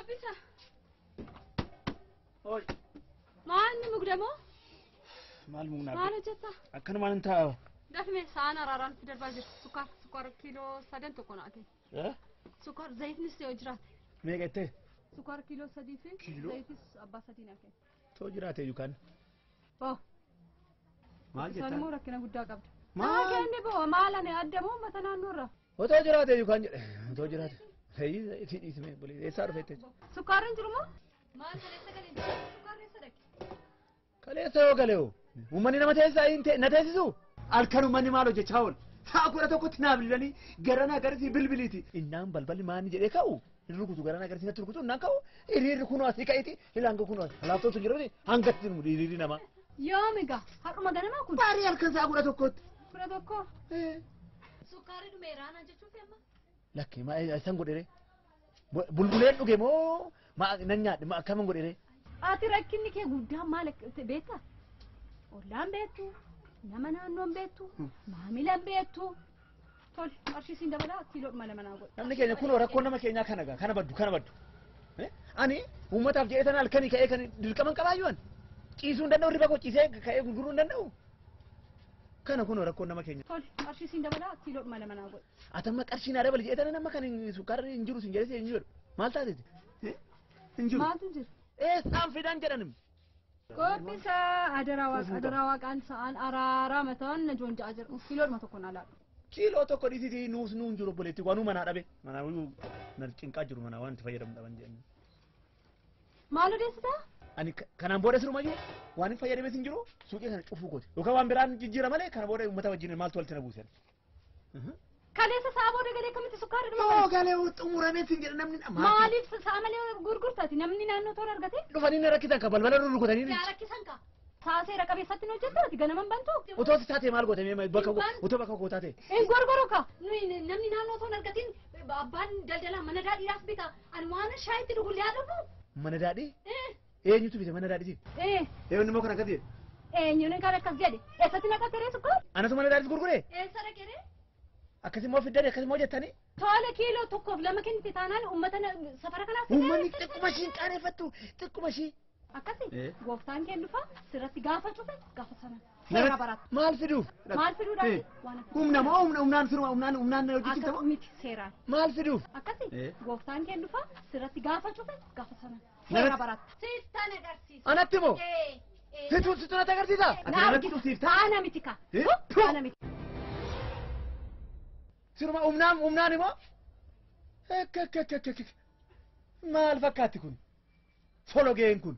Bisa. Oi. Maal mugdamo? Maal mugna. Maal jetta? Akkana maal ta'u? Dafme saana raran fidar bajir. Sukar kilo sadan to kona ake. Sukar zayt nis yo jiraat. Meeqette? Sukar kilo sadifi. Zaytis abba sadin ake. To jiraate yukan. Oh. Maal jetta? Sanu rakkina guddaa qabda. Maal kenne bo maalane addamu matana nurra. To jiraate yukan jedhe. To jiraate. Hey, isme boli. Esa rufete. Sukarin jirumo? Maal kaleessa galee sukarri sadaki. Kaleessa yoo galeo. Uummanni nama teessaa na teessisu. Alkan uummanni maal hojjechaa oolu. Sa'a kudha tokkotti naa bilbilanii garana agarsiis bilbiliiti. Innaan balballi maanni jedhee ka'u. Inni rukutu garana agarsiis natti rukutu innaan ka'u. Hiriirri kunoo asii ka'eeti. Hilaanga kunoo asii. Laaftoon jiruuti hangatti nu hiriirri namaa. Yoomiga har'uma ganamaa kun. Baarii halkan sa'a kudha tokkotti. Kudha tokko. Sukkaari dhumeeraana jechuun fe'ama. Lakkee maa isaan godhere. Bulbuleen dhuge moo nan nyaadhe akkamiin godhere. Ati rakkinni kee guddaa maal beektaa? Ollaan beektu, nama naannoon beektu, maamilaan beektu. Tole qarshiisiin dabalaa kiiloodhuma lama naa godhe. Namni keenya kunoo rakkoon nama keenyaa kana gaa kana baddu. Ani uummataaf jedhee sana halkanii ka'ee kan dirqaman qabaayyuun ciisuu hin danda'u riba koo ciisee ka'ee gurguruu hin danda'u. Kana kunoo rakkoon nama keenya. Tole qarshiisiin dabalaa kiiloodhuma lama naa godhe. Atamma qarshiin haa dabali jedhee nama kan sukkaarri hin jiru sin jedhee hin jiru. Maal taateeti? Hin jiru. Maaltu jiru? Saan fidan jedhanim. Gobbisa adaraa waaqaan sa'aan araaraa mataan na joonja'a jiru. Kiiloodhuma tokko naa laadhu. Kiiloo tokko dhiisiti nuun jiru obboleetti waanuu manaa dhabe. Manaa na cinqaa jiru manaa waan itti fayyadamu dhaban jedhanii. Maal odeessitaa? Ani kanaan booda sirumayyuu waan hin fayyadames hin jiru suuqii kana cufuu gooti. Yookaan waan biraan jijjiira malee kana booda uummata wajjin maaltu walitti na buusan. Kaleessa sa'a booda galee kamitti sukkaara dhuma? Yoo galee xumuramee sin jedha namni maaliif sa'a malee gurgurtaati namni naannoo toora argate? Dhufanii na rakkisan ka balbala rurrukutanii. Yaa rakkisan ka. Sa'a seera qabeessatti nu hojjettaati ganaman bantu. Otoo taatee maal goote otoo bakka koo taate. Gorgoro ka namni naannoo toora argatiin abbaan daldalaa mana daadhiidhaaf bita ani waan shaayitti dhugullee haa dhufu. Mana daadhii? Eenyutu bite mana daadhiiti? Eenyuun immoo kan akkas jedhe? Eenyuun kan akkas jedhe eessatti naqaa teree sukkaara? Anatu mana daadhiis gurguree? Eessa dhaqee? Akkasummoo fiddanii akkasummoo jettanii? Tola kiiloo tokkoof lama kennite taanaan uummata safara kanaaf. Uummanni xiqquma ishii qaaneeffattu xiqquma ishii. Akkasi gooftaan kee dhufa sirratti gaafa cufe gaafa sana. Seera barata. Maal fiduuf? Maal fiduudhaaf? Humna moo humnaan firuma humnaan hojjechiisa moo? Akka miti seeraan. Maal fiduuf? Akkasi gooftaan kee dhufa sirratti gaafa cufe gaafa sana. Seera barata. Siistaan agarsiisa. Anatti moo? Situ natti agarsiisa? Naamti dhufsiifta. Ana miti ka. Ana miti. Siruma humnaan immoo? Maal fakkaatti kun? Fologeen kun?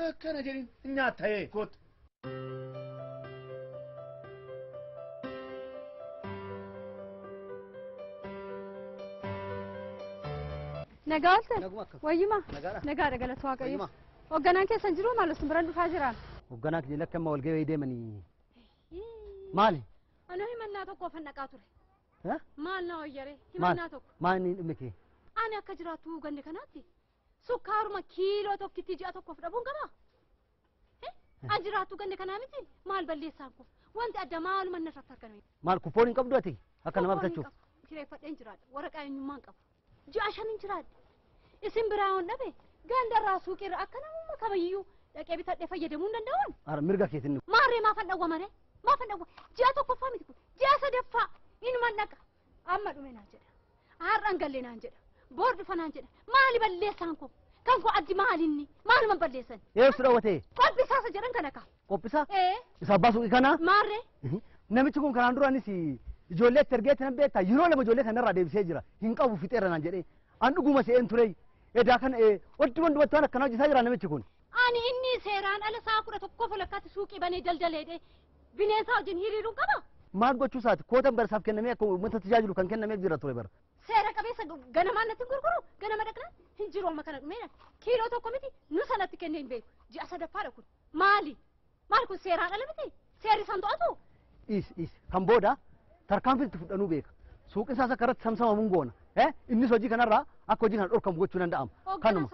Akkana jedhin nyaata koot. Nagaalte? Wayyuma? Nagaadha galata waaqayyo. Hoogganaan keessan jiru maal isin biraan dhufaa jiraan? Hoogganaa kiyya lakka amma walgahii deemanii. Maali? Ana himannaa tokkoof dhaqaa ture. Maal na wayyare? Himannaa tokko. Maal inni dhimmi kee? Ani akka jiraattu gande kanaatti sukkaaruma kiiloo tokkitti ji'a tokkoof dhabuun qaba. Ani jiraattu gande kanaa miti maal balleessaan kun wanti adda maaluma na irratti argame. Maal kufoon hin qabdu ati akka nama bitachuuf? Kireeffadheen jiraadha waraqaa eenyummaan qabu. Ji'a shanin jiraadha. Isin biraa waan dhabe gandarraa suuqiirra akka namummaa kamiyyuu dhaqee bitadhee fayyadamuu hin danda'uun. Ara mirga keetiin. Maarree maafan dhawwamare maafan dhawwa ji'a tokkoffaa miti kun ji'a sadaffaa inuman dhaqa amma dhume naan jedha. Har'an gallee naan jedha. Boor dhufa naan jedha. Maali balleessaan kun? Kan ku addi maalinni maaluma balleessan? Eessu dhawwatee? Qophisaa isa jedhan kana ka. Qophisaa? Isa abbaa suuqii kana? Maarree? Namichi kun kanaan duraanis ijoolleetti ergeetti nan beektaa yeroo lama ijoollee kanarraa deebisee jira hin qabu fixeera naan jedhee an dhuguma se'een ture edaa kana waddumatti waan akkanaa hojjetaa jira namichi kun. Ani inni seeraan ala sa'a 11 falakkaatti suuqii banee daldaleedhe bineensa wajjin hiriiruun qaba. Maal gochuu isaati kootan barasaaf kennamee akka uummata tajaajilu kan kennamee jira ture bara. Seera qabeessa ganamaan natti gurguru ganama dhaqna hin jiru amma kana dhumee kiiloo tokko miti nu sanatti kennee hin beeku ji'a sadaffaadha kun maali kun seeraan ala miti seerri san to'atu. Kan booda tarkaanfitti fudhanuu beeka suuqi isaas akka irratti samsamamuun goona innis hojii kanarraa akka hojii kana dhorkamu gochuu danda'ama. Kanuma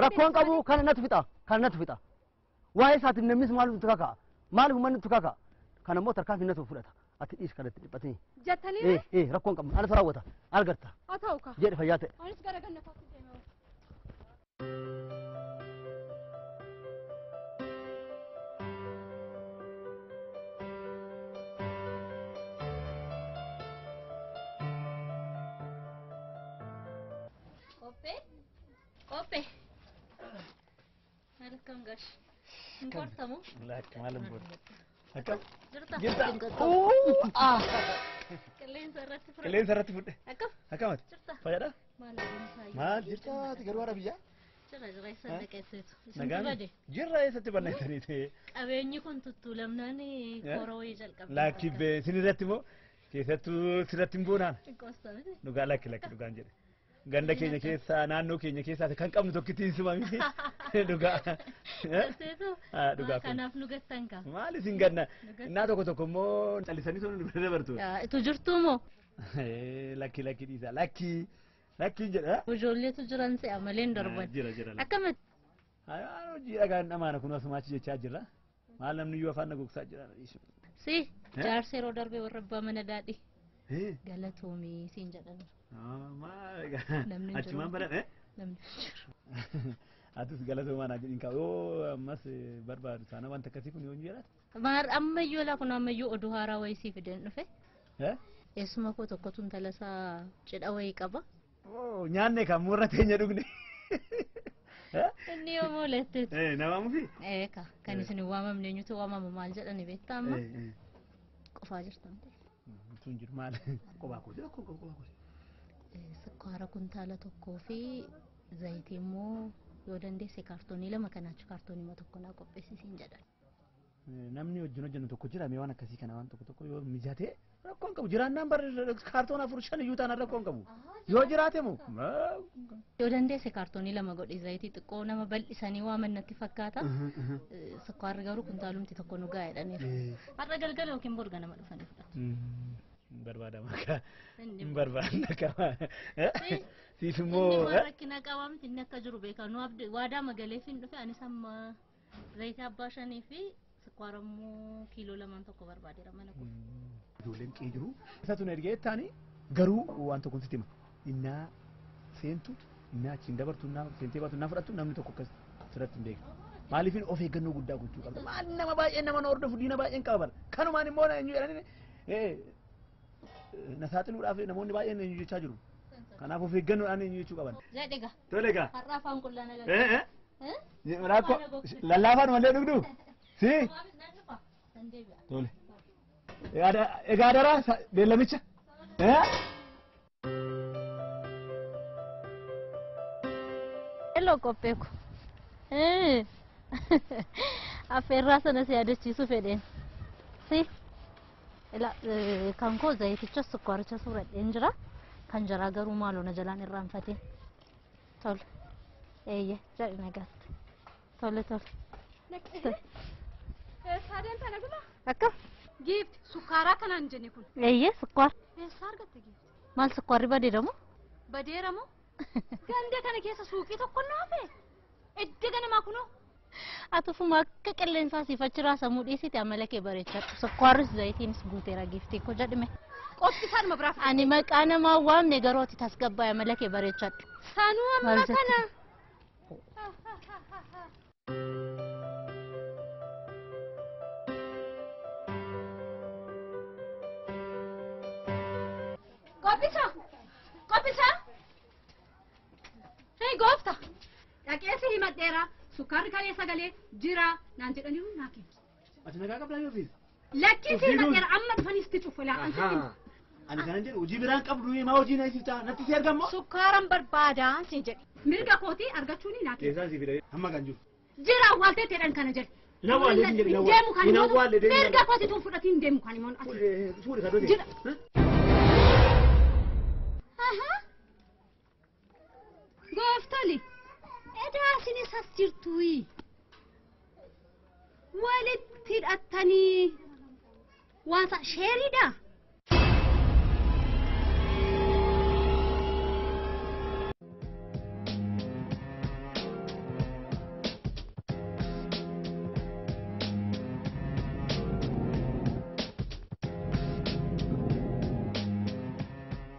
rakkoon qabu kana natu fixa waa'ee isaatiif namnis maal nutti kaka'a maaliif uummanni nutti kaka'a kanammoo tarkaanfi natu fudhata ati dhiis kanatti dhiphatee. Jettanii rakkoon qabna ana saraawwata argarta. haa ta'u ka. Jedhe fayyaa ta'e. Anis gara gannafaatti deemaa. Kope. Welcome guys. Importamu. Lakki malam bor. Akkam. Jirta. Qilleensa irratti fudhe. Akkam. Akkamati. Jirta. Fayyada? Maal jirta ati garuu ara biyyaa? Jira isa dhaqeessitu. Nagaan. Jirra eessatti balleessanii ta'e. Qabeenyi kun tuttuulamnaan koora wayii jalqabna. Lakki bee sin irratti moo keessattuu sirratti hin boonaan. Qoostamiti. Dhugaa lakki dhugaan jedhe. Ganda keenya keessa naannoo keenya keessa kan qabnu tokkittiin simamiti dhugaa. Dhugaa. Kanaaf nu gattan ka. Maali sin ganna? Innaa tokko immoo callisanii sun nu dabartu. Itu jirtu moo? Lakki dhiisa lakkiin jedha. Ijoolleetu jiran se'a malee hin darban. Jira. Akkamitti? Hojii dhagaan dhamaana kun asumaachi jechaa jirra. Maal namni iyyuu afaan nagoksaa jira. Si jaarsa yeroo darbee warra abbaa mana daadhii. Galatoomii siin jedhan. Achumaan baladhe? Namni jiru. Atis galatoomaa naa jedhin qaba. Yoo ammas barbaadu taana wanta akkasii kun yoo hin jiraatu. Maar ammayyoo laa kun ammayyoo oduu haaraa wayii siif fideen dhufe. Eessuma koo tokkotu intala isaa cidha wayii qaba. Nyaanne kan murra teenya dhugne. Inni yoo mooletteetu. Namaamufi? Eeka kan isin waamamne eenyutu waamama maal jedhani beektaa amma? Qofaa jirtan ta'e. Tun jiru maal? Qophaa koo jira qophaa koo. Sukkaara kuntaala tokkoo fi zayitii immoo yoo dandeesse kaartoonii lama kanaachu kaartoonii tokko naa qopheessisiin jedhan. Namni wajjin hojjennu tokko jira mee waan akkasii kana waan tokko yoo mijatee rakkoon qabu jiraannaan bar kaartoon 4-5 iyyuu taanaan rakkoon qabu yoo jiraate moo yoo dandeesse kaartoonii lama godhe zayitii xiqqoo nama bal'isanii waaman natti fakkaata sukkaarri garuu kuntaalumti tokko nu ga'a jedhaniiru har'a galgala yookiin borga nama dhufanii fudhatu. Barbaadama ka barbaadna kama siif immoo rakkina qabaamti inni akka jiru beeka nu waadaa magaleefin dhufe anis amma zayitii abbaa 5 fi sukkaara immoo kiiloo 2 tokko barbaadeera mana kun. Ijoolleen qee jiru. Isa tun ergee taani garuu waan tokko sitti hima. Innaa seentu innaa achiin dabartu innaa seentee baatu innaa fudhattu namni tokko akkas sirratti hin beeku. Maaliifin of eeggannoo guddaa gochuu qabda. Maal nama baay'een nama hordofu diina baay'een qaba bara. Kanumaan immoo eenyu jedhanii na saaxiluudhaaf namoonni baay'een eenyu jechaa jiru. Kanaaf of eeggannoodhaan eenyu jechuu qaban. Jedhega. Tolega. Har'a afaan qullaa nagaa. Rakkoo lallaafaan malee dhugdu. Si. Tole. Egaa daraa beellamicha. Hello qopheeku. Affeerraa sana si yaadachiisu fedheen. Si. Kan koo zayiticha sukkaaricha suuradheen jira. Kan jaraa garuu maaloo na jalaan irraanfatee. Tole. Eeyyee jedhi nagaatti. Tole. Saadeen tana guma. Akkam? Gift sukkaaraa kanaan jenni kun. Eeyyee sukkaar. Eessaa argatte gift? Maal sukkaarri badeeramu? Badeeramu? Gandee kana keessa suuqii tokko naafe. Edda ganamaa kunoo. Atufuma akka qilleensaa siif achi raasamuu dhiisite amala kee bareechadhu. Sukkaarris zayitiinis guuteera giftii koo jedhime. Qofti isaanuma biraaf. Ani maqaa namaa waamne garuu ati tasgabbaa'e amala kee bareechadhu. Sanuu amma kana. Qophisa. Hei goofta. Dhaqeessi himadheera. Sukkaarri kalee sagalee jira naan jedhaniiru naa kennu. Ati nagaa qabdaa yoo fiis? Lakkiisi himadheera amma dhufanisti cufu laa. Ani kanan jedhu hojii biraan qabdu maa hojii na iftaa natti si argammoo? Sukkaaran barbaadaa siin jedhe. Mirga kootii argachuuni naa kennu. Keessaan si fida amma kan jiru. Jira awwaaltee teedhan kana jedhe. Nawaalee hin jedhu deemu kan nawaalee deemu. Mirga kootii tun fudhatiin deemu kan immoo ati. Suuri kadhoo Jira. Gooftali. Edaasini sas jirtuyi. Walitti hidhattanii waasa sheeriidha.